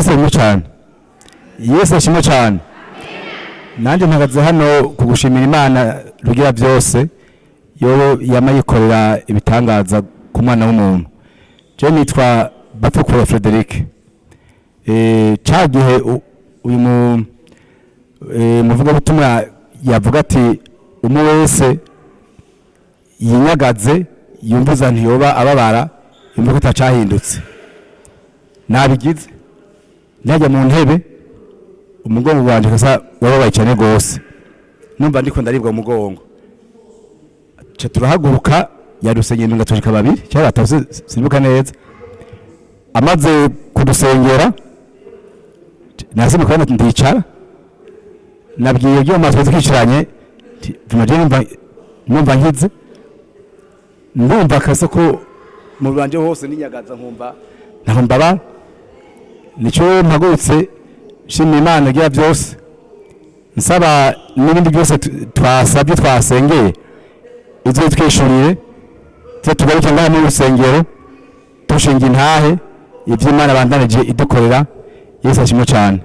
Yesu arimo cyane. Yesu ashimwe cyane. Nanjye mpagaze hano kugushimira Imana rugira byose yo yamayikorera ibitangaza ku mwana w'umuntu. Je nitwa Batukura Frederic. Cyagihe uyu muvuga butumwa yavuga ati umwe wese yinyagaze yumvuza ntiyoba ababara yumva ko atacahindutse. Nabigize najya mu ntebe umugongo wanje kasa wababaye cyane gose numva ndiko ndaribwa umugongo cyo turahaguruka yarusengera ndunga tushika babiri cyari batavuse simbuka neza amaze kudusengera nasime kwa ndicara nabwiye byo maze twiciranye tumaje numva nkize ndumva kasa ko mu banje hose ninyagaza nkumva nahomba nicyo mpagurutse shimira Imana igira byose nsaba n'ibindi byose twasabye twasengeye izo twishurire cyo tugaruke ngaha mu rusengero tushinga intahe ibyo Imana bandanije idukorera. Yesu ashimwe cyane.